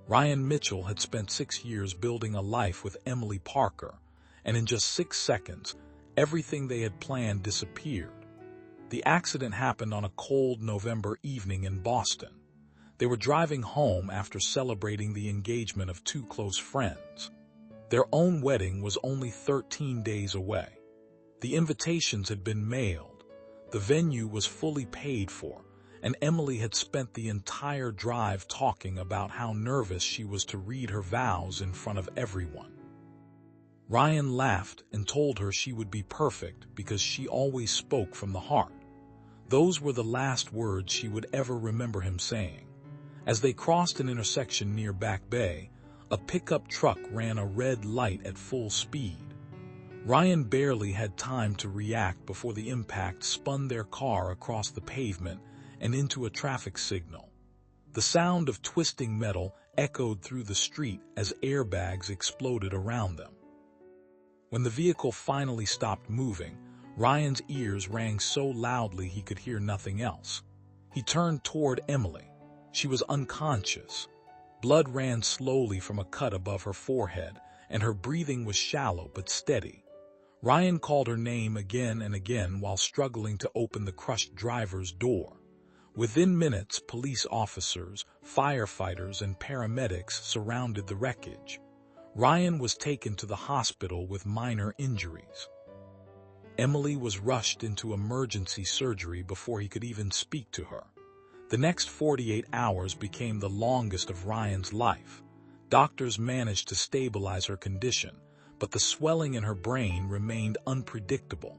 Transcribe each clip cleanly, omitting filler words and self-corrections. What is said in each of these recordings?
Ryan Mitchell had spent 6 years building a life with Emily Parker, and in just 6 seconds, everything they had planned disappeared. The accident happened on a cold November evening in Boston. They were driving home after celebrating the engagement of 2 close friends. Their own wedding was only 13 days away. The invitations had been mailed, the venue was fully paid for, and Emily had spent the entire drive talking about how nervous she was to read her vows in front of everyone. Ryan laughed and told her she would be perfect because she always spoke from the heart. Those were the last words she would ever remember him saying. As they crossed an intersection near Back Bay, a pickup truck ran a red light at full speed. Ryan barely had time to react before the impact spun their car across the pavement and into a traffic signal. The sound of twisting metal echoed through the street as airbags exploded around them. When the vehicle finally stopped moving, Ryan's ears rang so loudly he could hear nothing else. He turned toward Emily. She was unconscious. Blood ran slowly from a cut above her forehead, and her breathing was shallow but steady. Ryan called her name again and again while struggling to open the crushed driver's door. Within minutes, police officers, firefighters, and paramedics surrounded the wreckage. Ryan was taken to the hospital with minor injuries. Emily was rushed into emergency surgery before he could even speak to her. The next 48 hours became the longest of Ryan's life. Doctors managed to stabilize her condition, but the swelling in her brain remained unpredictable.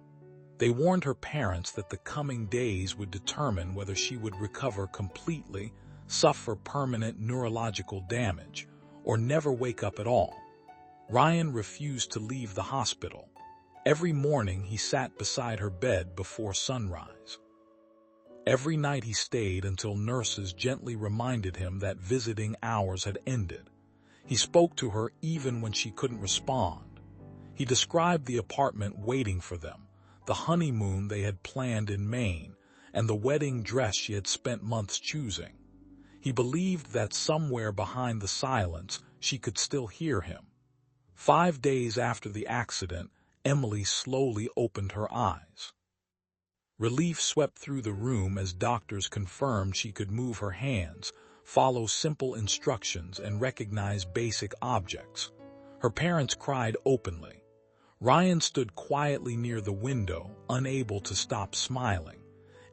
They warned her parents that the coming days would determine whether she would recover completely, suffer permanent neurological damage, or never wake up at all. Ryan refused to leave the hospital. Every morning he sat beside her bed before sunrise. Every night he stayed until nurses gently reminded him that visiting hours had ended. He spoke to her even when she couldn't respond. He described the apartment waiting for them, the honeymoon they had planned in Maine, and the wedding dress she had spent months choosing. He believed that somewhere behind the silence she could still hear him. 5 days after the accident, Emily slowly opened her eyes. Relief swept through the room as doctors confirmed she could move her hands, follow simple instructions, and recognize basic objects. Her parents cried openly. Ryan stood quietly near the window, unable to stop smiling.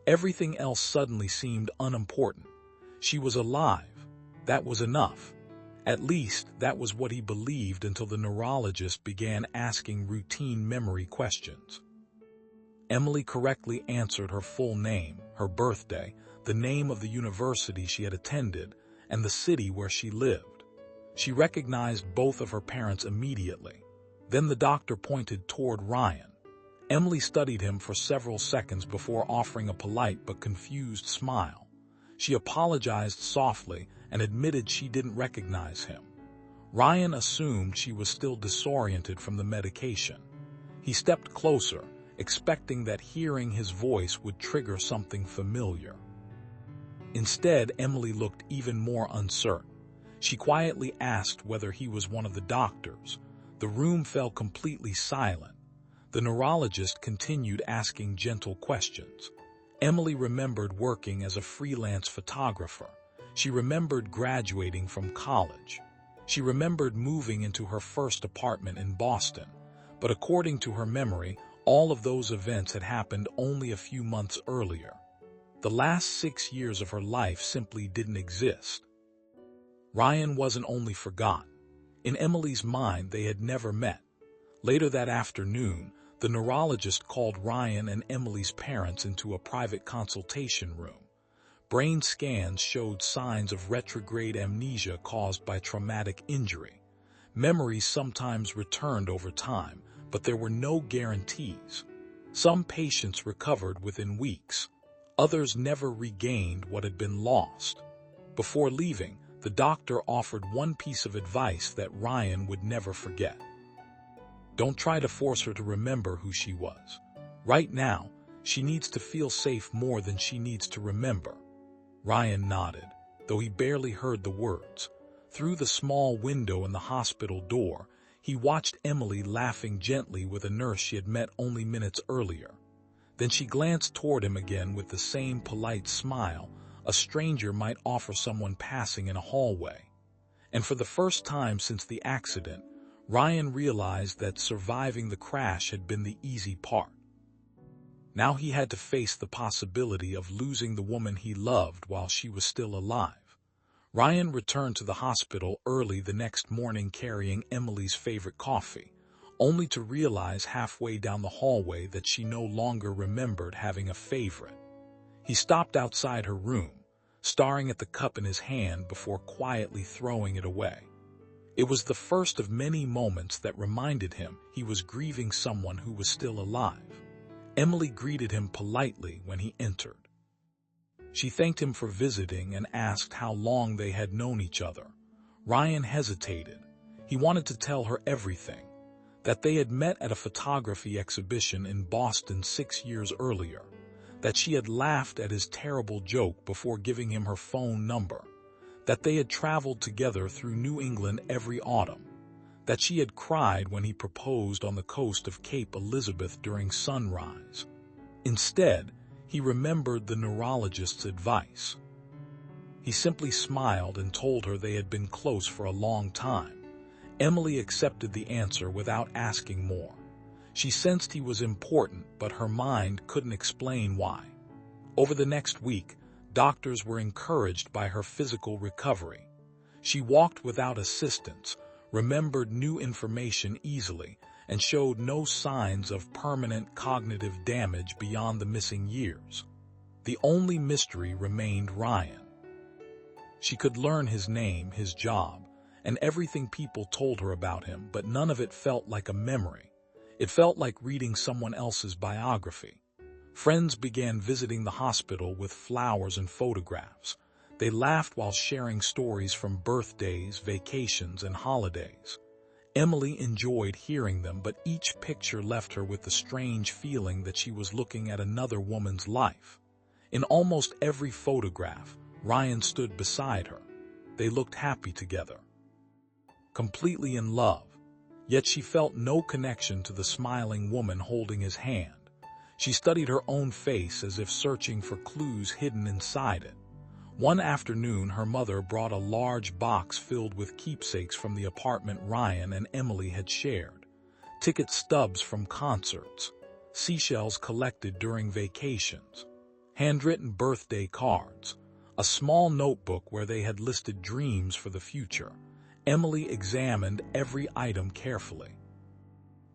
Everything else suddenly seemed unimportant. She was alive. That was enough. At least, that was what he believed until the neurologist began asking routine memory questions. Emily correctly answered her full name, her birthday, the name of the university she had attended, and the city where she lived. She recognized both of her parents immediately. Then the doctor pointed toward Ryan. Emily studied him for several seconds before offering a polite but confused smile. She apologized softly and admitted she didn't recognize him. Ryan assumed she was still disoriented from the medication. He stepped closer, expecting that hearing his voice would trigger something familiar. Instead, Emily looked even more uncertain. She quietly asked whether he was one of the doctors. The room fell completely silent. The neurologist continued asking gentle questions. Emily remembered working as a freelance photographer. She remembered graduating from college. She remembered moving into her first apartment in Boston. But according to her memory, all of those events had happened only a few months earlier. The last 6 years of her life simply didn't exist. Ryan wasn't only forgotten. In Emily's mind, they had never met. Later that afternoon, the neurologist called Ryan and Emily's parents into a private consultation room. Brain scans showed signs of retrograde amnesia caused by traumatic injury. Memories sometimes returned over time, but there were no guarantees. Some patients recovered within weeks. Others never regained what had been lost. Before leaving, the doctor offered one piece of advice that Ryan would never forget. Don't try to force her to remember who she was. Right now, she needs to feel safe more than she needs to remember. Ryan nodded, though he barely heard the words. Through the small window in the hospital door, he watched Emily laughing gently with a nurse she had met only minutes earlier. Then she glanced toward him again with the same polite smile a stranger might offer someone passing in a hallway. And for the first time since the accident, Ryan realized that surviving the crash had been the easy part. Now he had to face the possibility of losing the woman he loved while she was still alive. Ryan returned to the hospital early the next morning carrying Emily's favorite coffee, only to realize halfway down the hallway that she no longer remembered having a favorite. He stopped outside her room, staring at the cup in his hand before quietly throwing it away. It was the first of many moments that reminded him he was grieving someone who was still alive. Emily greeted him politely when he entered. She thanked him for visiting and asked how long they had known each other. Ryan hesitated. He wanted to tell her everything, that they had met at a photography exhibition in Boston 6 years earlier, that she had laughed at his terrible joke before giving him her phone number, that they had traveled together through New England every autumn, that she had cried when he proposed on the coast of Cape Elizabeth during sunrise. Instead, he remembered the neurologist's advice. He simply smiled and told her they had been close for a long time. Emily accepted the answer without asking more. She sensed he was important, but her mind couldn't explain why. Over the next week, doctors were encouraged by her physical recovery. She walked without assistance, remembered new information easily, and showed no signs of permanent cognitive damage beyond the missing years. The only mystery remained Ryan. She could learn his name, his job, and everything people told her about him, but none of it felt like a memory. It felt like reading someone else's biography. Friends began visiting the hospital with flowers and photographs. They laughed while sharing stories from birthdays, vacations, and holidays. Emily enjoyed hearing them, but each picture left her with the strange feeling that she was looking at another woman's life. In almost every photograph, Ryan stood beside her. They looked happy together, completely in love, yet she felt no connection to the smiling woman holding his hand. She studied her own face as if searching for clues hidden inside it. One afternoon, her mother brought a large box filled with keepsakes from the apartment Ryan and Emily had shared. Ticket stubs from concerts, seashells collected during vacations, handwritten birthday cards, a small notebook where they had listed dreams for the future. Emily examined every item carefully.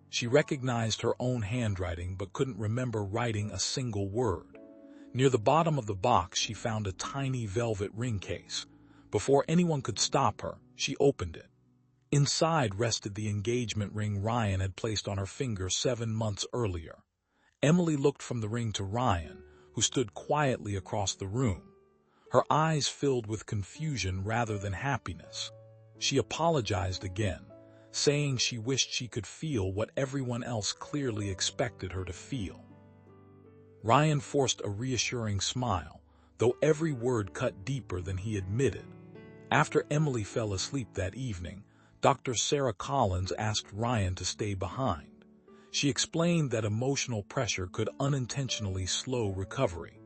She recognized her own handwriting but couldn't remember writing a single word. Near the bottom of the box, she found a tiny velvet ring case. Before anyone could stop her, she opened it. Inside rested the engagement ring Ryan had placed on her finger 7 months earlier. Emily looked from the ring to Ryan, who stood quietly across the room. Her eyes filled with confusion rather than happiness. She apologized again, saying she wished she could feel what everyone else clearly expected her to feel. Ryan forced a reassuring smile, though every word cut deeper than he admitted. After Emily fell asleep that evening, Dr. Sarah Collins asked Ryan to stay behind. She explained that emotional pressure could unintentionally slow recovery.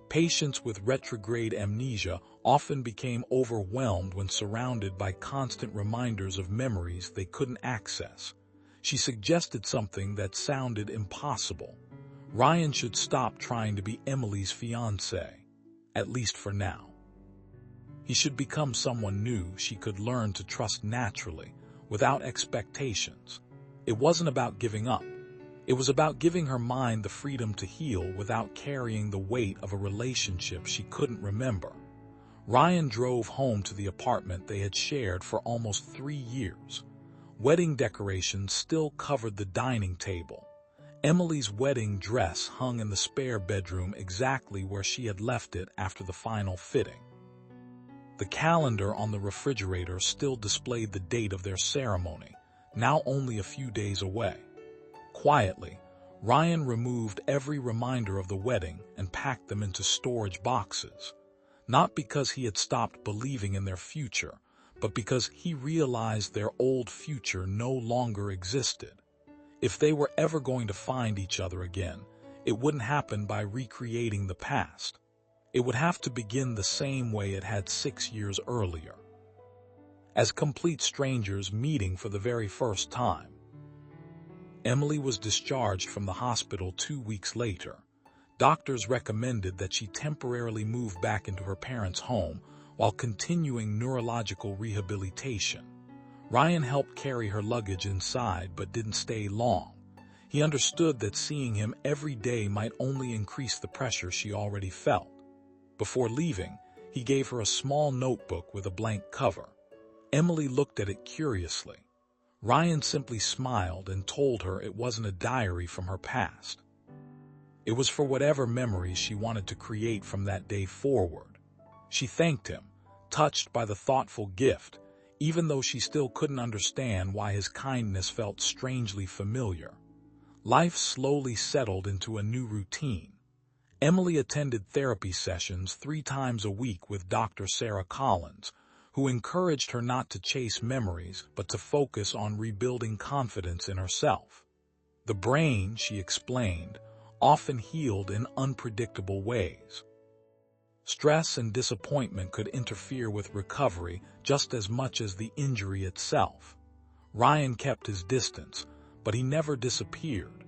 Patients with retrograde amnesia often became overwhelmed when surrounded by constant reminders of memories they couldn't access. She suggested something that sounded impossible. Ryan should stop trying to be Emily's fiancé, at least for now. He should become someone new she could learn to trust naturally, without expectations. It wasn't about giving up. It was about giving her mind the freedom to heal without carrying the weight of a relationship she couldn't remember. Ryan drove home to the apartment they had shared for almost 3 years. Wedding decorations still covered the dining table. Emily's wedding dress hung in the spare bedroom exactly where she had left it after the final fitting. The calendar on the refrigerator still displayed the date of their ceremony, now only a few days away. Quietly, Ryan removed every reminder of the wedding and packed them into storage boxes. Not because he had stopped believing in their future, but because he realized their old future no longer existed. If they were ever going to find each other again, it wouldn't happen by recreating the past. It would have to begin the same way it had 6 years earlier, as complete strangers meeting for the very first time. Emily was discharged from the hospital 2 weeks later. Doctors recommended that she temporarily move back into her parents' home while continuing neurological rehabilitation. Ryan helped carry her luggage inside but didn't stay long. He understood that seeing him every day might only increase the pressure she already felt. Before leaving, he gave her a small notebook with a blank cover. Emily looked at it curiously. Ryan simply smiled and told her it wasn't a diary from her past. It was for whatever memories she wanted to create from that day forward. She thanked him, touched by the thoughtful gift, even though she still couldn't understand why his kindness felt strangely familiar. Life slowly settled into a new routine. Emily attended therapy sessions 3 times a week with Dr. Sarah Collins, who encouraged her not to chase memories but to focus on rebuilding confidence in herself. The brain, she explained, often healed in unpredictable ways. Stress and disappointment could interfere with recovery just as much as the injury itself. Ryan kept his distance, but he never disappeared.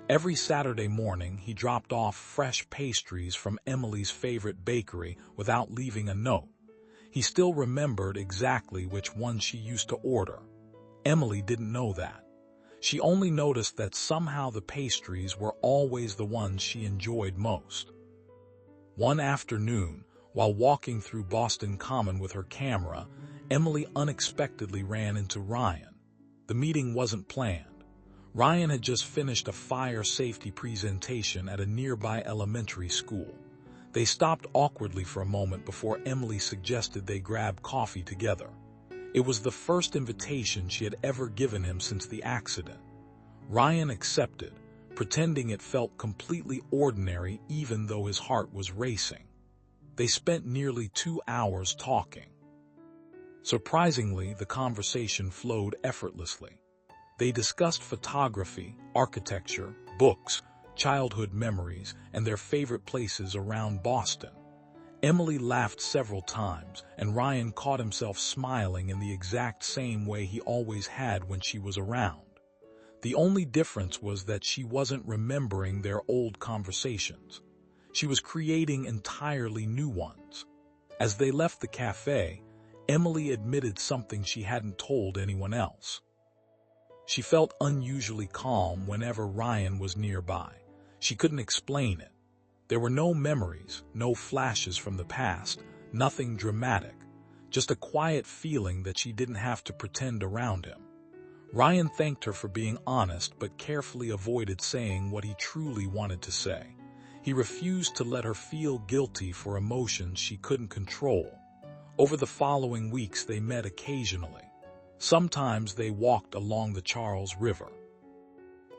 Every Saturday morning, he dropped off fresh pastries from Emily's favorite bakery without leaving a note. He still remembered exactly which one she used to order. Emily didn't know that. She only noticed that somehow the pastries were always the ones she enjoyed most. One afternoon, while walking through Boston Common with her camera, Emily unexpectedly ran into Ryan. The meeting wasn't planned. Ryan had just finished a fire safety presentation at a nearby elementary school. They stopped awkwardly for a moment before Emily suggested they grab coffee together. It was the first invitation she had ever given him since the accident. Ryan accepted, pretending it felt completely ordinary even though his heart was racing. They spent nearly 2 hours talking. Surprisingly, the conversation flowed effortlessly. They discussed photography, architecture, books, childhood memories, and their favorite places around Boston. Emily laughed several times, and Ryan caught himself smiling in the exact same way he always had when she was around. The only difference was that she wasn't remembering their old conversations. She was creating entirely new ones. As they left the cafe, Emily admitted something she hadn't told anyone else. She felt unusually calm whenever Ryan was nearby. She couldn't explain it. There were no memories, no flashes from the past, nothing dramatic, just a quiet feeling that she didn't have to pretend around him. Ryan thanked her for being honest but carefully avoided saying what he truly wanted to say. He refused to let her feel guilty for emotions she couldn't control. Over the following weeks they met occasionally. Sometimes they walked along the Charles River.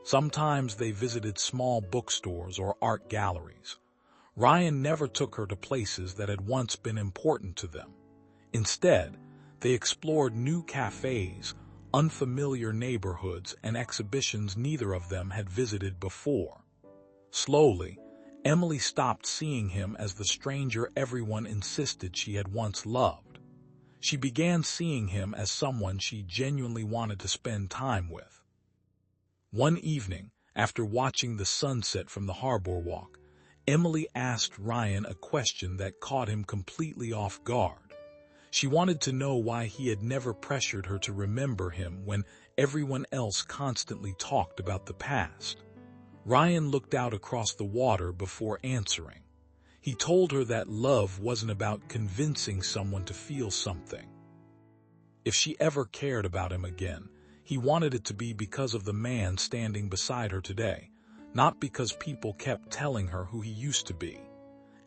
Sometimes they visited small bookstores or art galleries. Ryan never took her to places that had once been important to them. Instead, they explored new cafes, unfamiliar neighborhoods, and exhibitions neither of them had visited before. Slowly, Emily stopped seeing him as the stranger everyone insisted she had once loved. She began seeing him as someone she genuinely wanted to spend time with. One evening, after watching the sunset from the harbor walk, Emily asked Ryan a question that caught him completely off guard. She wanted to know why he had never pressured her to remember him when everyone else constantly talked about the past. Ryan looked out across the water before answering. He told her that love wasn't about convincing someone to feel something. If she ever cared about him again, he wanted it to be because of the man standing beside her today, not because people kept telling her who he used to be.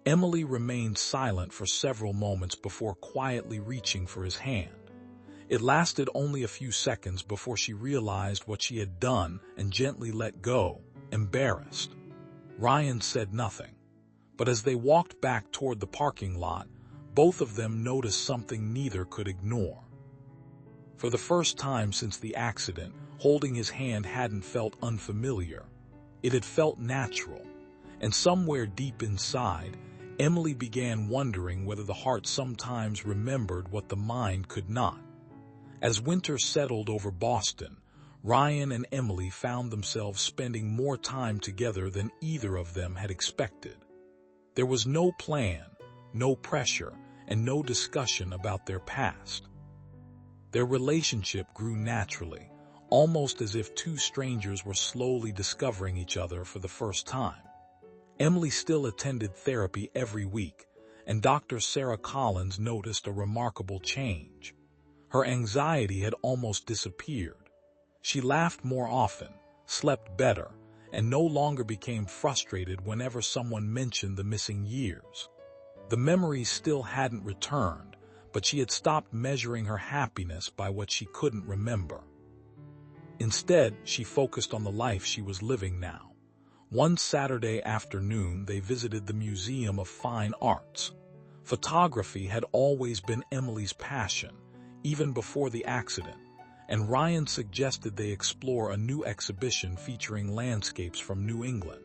Emily remained silent for several moments before quietly reaching for his hand. It lasted only a few seconds before she realized what she had done and gently let go, embarrassed. Ryan said nothing, but as they walked back toward the parking lot, both of them noticed something neither could ignore. For the first time since the accident, holding his hand hadn't felt unfamiliar. It had felt natural. And somewhere deep inside, Emily began wondering whether the heart sometimes remembered what the mind could not. As winter settled over Boston, Ryan and Emily found themselves spending more time together than either of them had expected. There was no plan, no pressure, and no discussion about their past. Their relationship grew naturally, almost as if two strangers were slowly discovering each other for the first time. Emily still attended therapy every week, and Dr. Sarah Collins noticed a remarkable change. Her anxiety had almost disappeared. She laughed more often, slept better, and no longer became frustrated whenever someone mentioned the missing years. The memories still hadn't returned, but she had stopped measuring her happiness by what she couldn't remember. Instead, she focused on the life she was living now. One Saturday afternoon, they visited the Museum of Fine Arts. Photography had always been Emily's passion, even before the accident, and Ryan suggested they explore a new exhibition featuring landscapes from New England.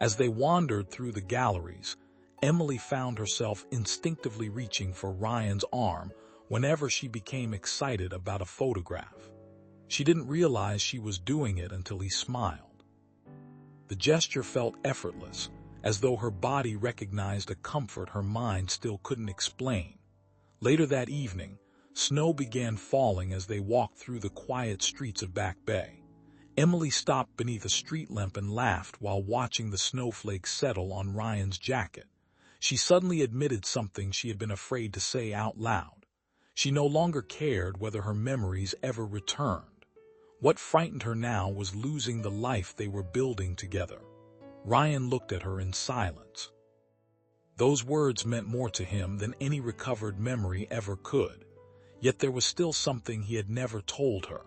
As they wandered through the galleries, Emily found herself instinctively reaching for Ryan's arm whenever she became excited about a photograph. She didn't realize she was doing it until he smiled. The gesture felt effortless, as though her body recognized a comfort her mind still couldn't explain. Later that evening, snow began falling as they walked through the quiet streets of Back Bay. Emily stopped beneath a street lamp and laughed while watching the snowflakes settle on Ryan's jacket. She suddenly admitted something she had been afraid to say out loud. She no longer cared whether her memories ever returned. What frightened her now was losing the life they were building together. Ryan looked at her in silence. Those words meant more to him than any recovered memory ever could. Yet there was still something he had never told her.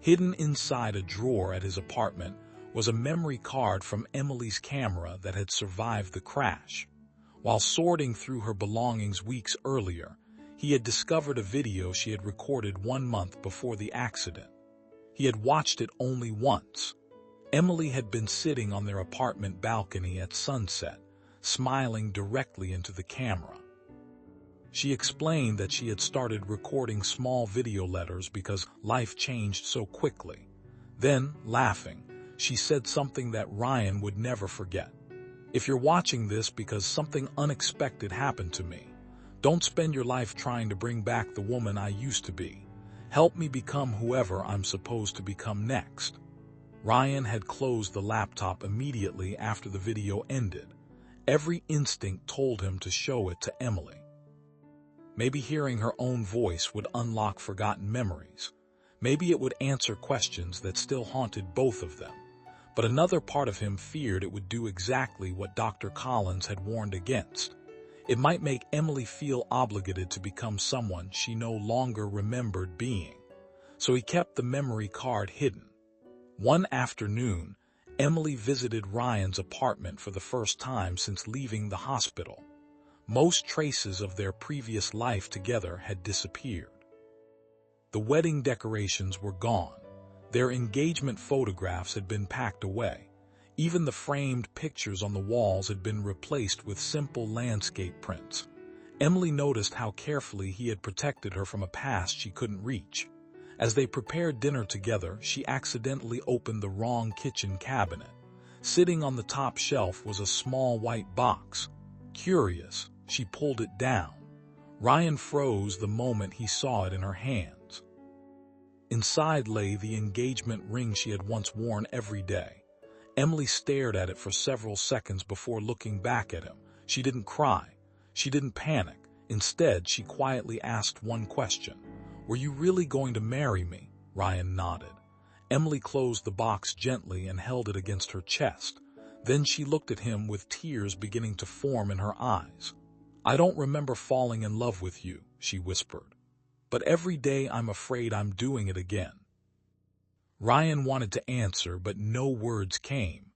Hidden inside a drawer at his apartment was a memory card from Emily's camera that had survived the crash. While sorting through her belongings weeks earlier, he had discovered a video she had recorded 1 month before the accident. He had watched it only once. Emily had been sitting on their apartment balcony at sunset, smiling directly into the camera. She explained that she had started recording small video letters because life changed so quickly. Then, laughing, she said something that Ryan would never forget. "If you're watching this because something unexpected happened to me, don't spend your life trying to bring back the woman I used to be. Help me become whoever I'm supposed to become next." Ryan had closed the laptop immediately after the video ended. Every instinct told him to show it to Emily. Maybe hearing her own voice would unlock forgotten memories. Maybe it would answer questions that still haunted both of them. But another part of him feared it would do exactly what Dr. Collins had warned against. It might make Emily feel obligated to become someone she no longer remembered being. So he kept the memory card hidden. One afternoon, Emily visited Ryan's apartment for the first time since leaving the hospital. Most traces of their previous life together had disappeared. The wedding decorations were gone. Their engagement photographs had been packed away. Even the framed pictures on the walls had been replaced with simple landscape prints. Emily noticed how carefully he had protected her from a past she couldn't reach. As they prepared dinner together, she accidentally opened the wrong kitchen cabinet. Sitting on the top shelf was a small white box. Curious, she pulled it down. Ryan froze the moment he saw it in her hands. Inside lay the engagement ring she had once worn every day. Emily stared at it for several seconds before looking back at him. She didn't cry. She didn't panic. Instead, she quietly asked one question. "Were you really going to marry me?" Ryan nodded. Emily closed the box gently and held it against her chest. Then she looked at him with tears beginning to form in her eyes. "I don't remember falling in love with you," she whispered. "But every day I'm afraid I'm doing it again." Ryan wanted to answer, but no words came.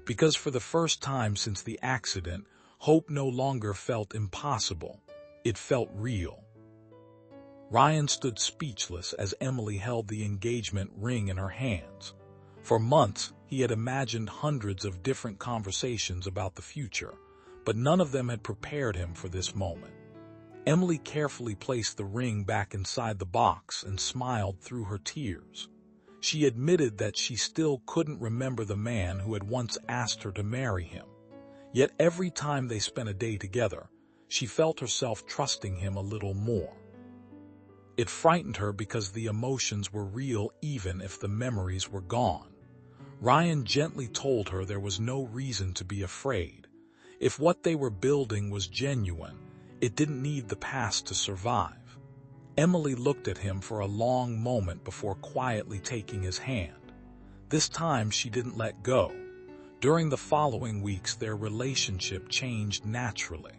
Because for the first time since the accident, hope no longer felt impossible. It felt real. Ryan stood speechless as Emily held the engagement ring in her hands. For months, he had imagined hundreds of different conversations about the future, but none of them had prepared him for this moment. Emily carefully placed the ring back inside the box and smiled through her tears. She admitted that she still couldn't remember the man who had once asked her to marry him. Yet every time they spent a day together, she felt herself trusting him a little more. It frightened her because the emotions were real even if the memories were gone. Ryan gently told her there was no reason to be afraid. If what they were building was genuine, it didn't need the past to survive. Emily looked at him for a long moment before quietly taking his hand. This time she didn't let go. During the following weeks, their relationship changed naturally.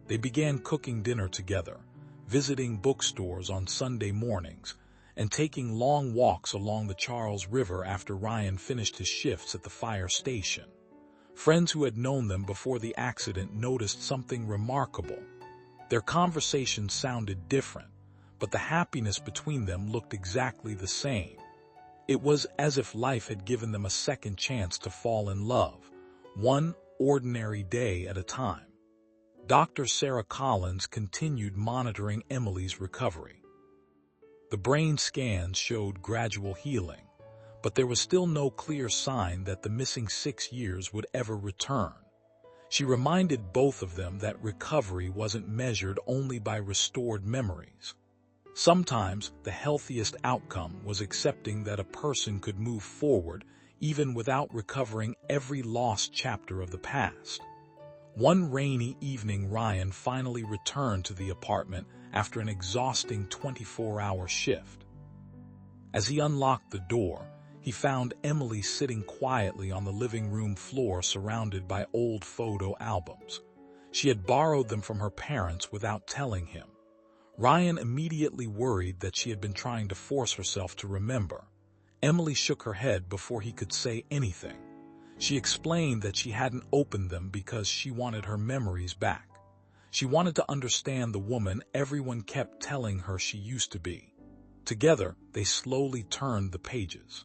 They began cooking dinner together, visiting bookstores on Sunday mornings, and taking long walks along the Charles River after Ryan finished his shifts at the fire station. Friends who had known them before the accident noticed something remarkable. Their conversations sounded different, but the happiness between them looked exactly the same. It was as if life had given them a second chance to fall in love, one ordinary day at a time. Dr. Sarah Collins continued monitoring Emily's recovery. The brain scans showed gradual healing, but there was still no clear sign that the missing 6 years would ever return. She reminded both of them that recovery wasn't measured only by restored memories. Sometimes the healthiest outcome was accepting that a person could move forward even without recovering every lost chapter of the past. One rainy evening, Ryan finally returned to the apartment after an exhausting 24-hour shift. As he unlocked the door, he found Emily sitting quietly on the living room floor surrounded by old photo albums. She had borrowed them from her parents without telling him. Ryan immediately worried that she had been trying to force herself to remember. Emily shook her head before he could say anything. She explained that she hadn't opened them because she wanted her memories back. She wanted to understand the woman everyone kept telling her she used to be. Together, they slowly turned the pages.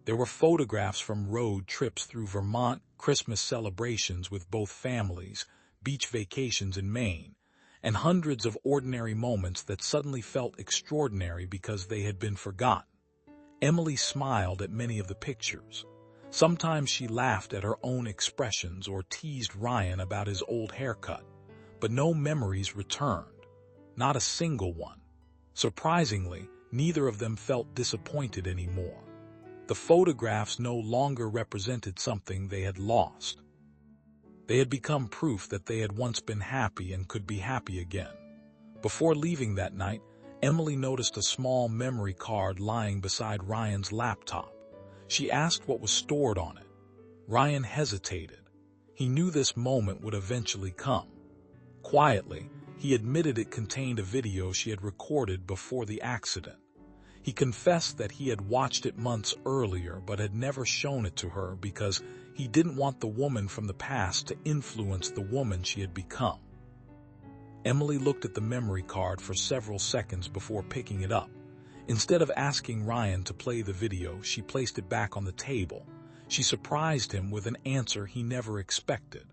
There were photographs from road trips through Vermont, Christmas celebrations with both families, beach vacations in Maine, and hundreds of ordinary moments that suddenly felt extraordinary because they had been forgotten. Emily smiled at many of the pictures. Sometimes she laughed at her own expressions or teased Ryan about his old haircut, but no memories returned. Not a single one. Surprisingly, neither of them felt disappointed anymore. The photographs no longer represented something they had lost. They had become proof that they had once been happy and could be happy again. Before leaving that night, Emily noticed a small memory card lying beside Ryan's laptop. She asked what was stored on it. Ryan hesitated. He knew this moment would eventually come. Quietly, he admitted it contained a video she had recorded before the accident. He confessed that he had watched it months earlier but had never shown it to her because he didn't want the woman from the past to influence the woman she had become. Emily looked at the memory card for several seconds before picking it up. Instead of asking Ryan to play the video, she placed it back on the table. She surprised him with an answer he never expected.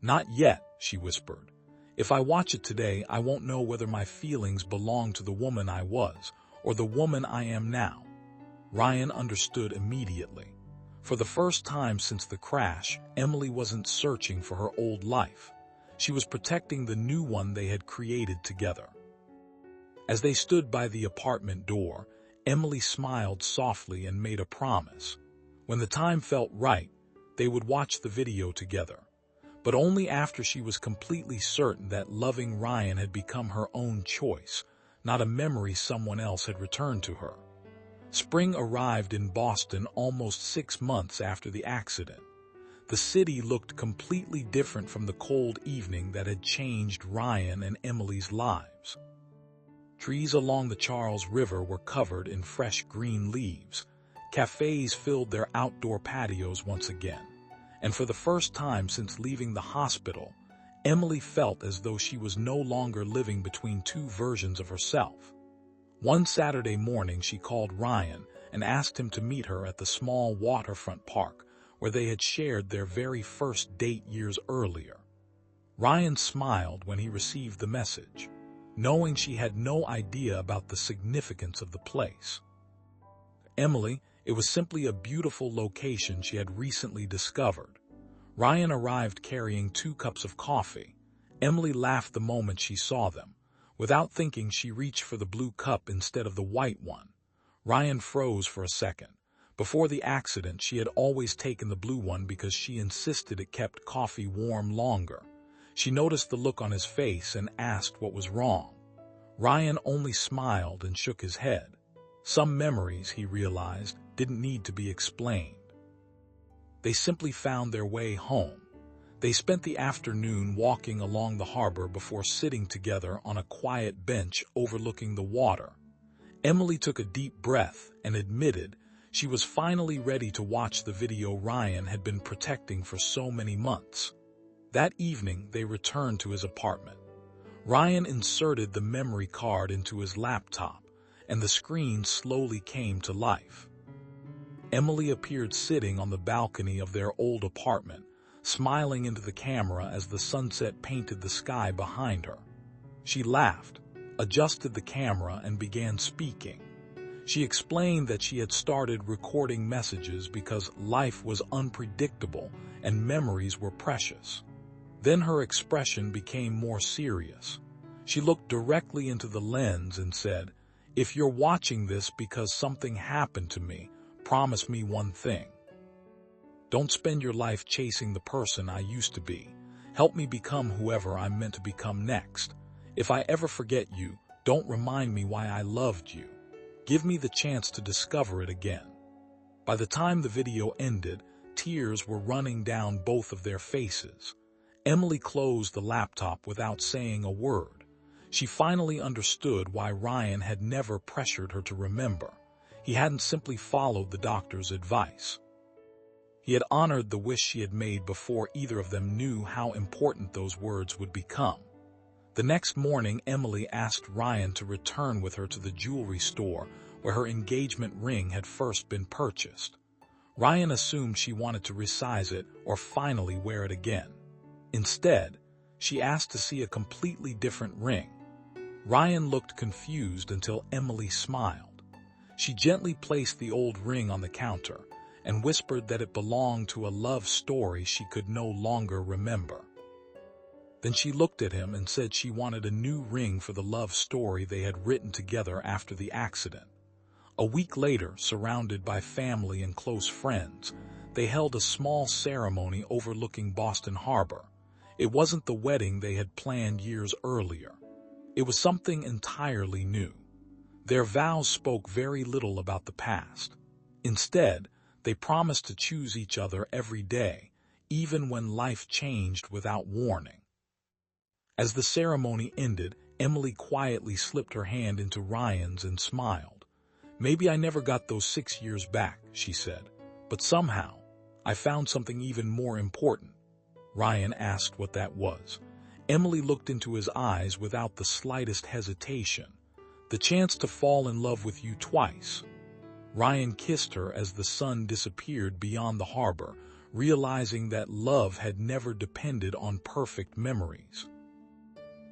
"Not yet," she whispered. "If I watch it today, I won't know whether my feelings belong to the woman I was or the woman I am now." Ryan understood immediately. For the first time since the crash, Emily wasn't searching for her old life. She was protecting the new one they had created together. As they stood by the apartment door, Emily smiled softly and made a promise. When the time felt right, they would watch the video together, but only after she was completely certain that loving Ryan had become her own choice, not a memory someone else had returned to her. Spring arrived in Boston almost 6 months after the accident. The city looked completely different from the cold evening that had changed Ryan and Emily's lives. Trees along the Charles River were covered in fresh green leaves. Cafes filled their outdoor patios once again. And for the first time since leaving the hospital, Emily felt as though she was no longer living between two versions of herself. One Saturday morning, she called Ryan and asked him to meet her at the small waterfront park where they had shared their very first date years earlier. Ryan smiled when he received the message, knowing she had no idea about the significance of the place. Emily, it was simply a beautiful location she had recently discovered. Ryan arrived carrying 2 cups of coffee. Emily laughed the moment she saw them. Without thinking, she reached for the blue cup instead of the white one. Ryan froze for a second. Before the accident, she had always taken the blue one because she insisted it kept coffee warm longer. She noticed the look on his face and asked what was wrong. Ryan only smiled and shook his head. Some memories, he realized, didn't need to be explained. They simply found their way home. They spent the afternoon walking along the harbor before sitting together on a quiet bench overlooking the water. Emily took a deep breath and admitted she was finally ready to watch the video Ryan had been protecting for so many months. That evening, they returned to his apartment. Ryan inserted the memory card into his laptop, and the screen slowly came to life. Emily appeared sitting on the balcony of their old apartment, smiling into the camera as the sunset painted the sky behind her. She laughed, adjusted the camera, and began speaking. She explained that she had started recording messages because life was unpredictable and memories were precious. Then her expression became more serious. She looked directly into the lens and said, "If you're watching this because something happened to me, promise me one thing. Don't spend your life chasing the person I used to be. Help me become whoever I'm meant to become next. If I ever forget you, don't remind me why I loved you. Give me the chance to discover it again." By the time the video ended, tears were running down both of their faces. Emily closed the laptop without saying a word. She finally understood why Ryan had never pressured her to remember. He hadn't simply followed the doctor's advice. He had honored the wish she had made before either of them knew how important those words would become. The next morning, Emily asked Ryan to return with her to the jewelry store where her engagement ring had first been purchased. Ryan assumed she wanted to resize it or finally wear it again. Instead, she asked to see a completely different ring. Ryan looked confused until Emily smiled. She gently placed the old ring on the counter and whispered that it belonged to a love story she could no longer remember. Then she looked at him and said she wanted a new ring for the love story they had written together after the accident. A week later, surrounded by family and close friends, they held a small ceremony overlooking Boston Harbor. It wasn't the wedding they had planned years earlier. It was something entirely new. Their vows spoke very little about the past. Instead, they promised to choose each other every day, even when life changed without warning. As the ceremony ended, Emily quietly slipped her hand into Ryan's and smiled. "Maybe I never got those 6 years back," she said, "but somehow, I found something even more important." Ryan asked what that was. Emily looked into his eyes without the slightest hesitation. "The chance to fall in love with you twice." Ryan kissed her as the sun disappeared beyond the harbor, realizing that love had never depended on perfect memories.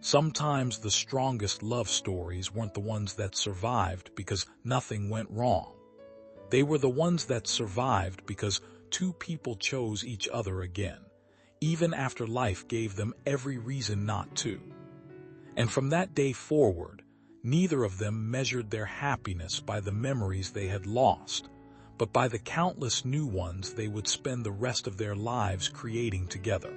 Sometimes the strongest love stories weren't the ones that survived because nothing went wrong. They were the ones that survived because two people chose each other again, even after life gave them every reason not to. And from that day forward, neither of them measured their happiness by the memories they had lost, but by the countless new ones they would spend the rest of their lives creating together.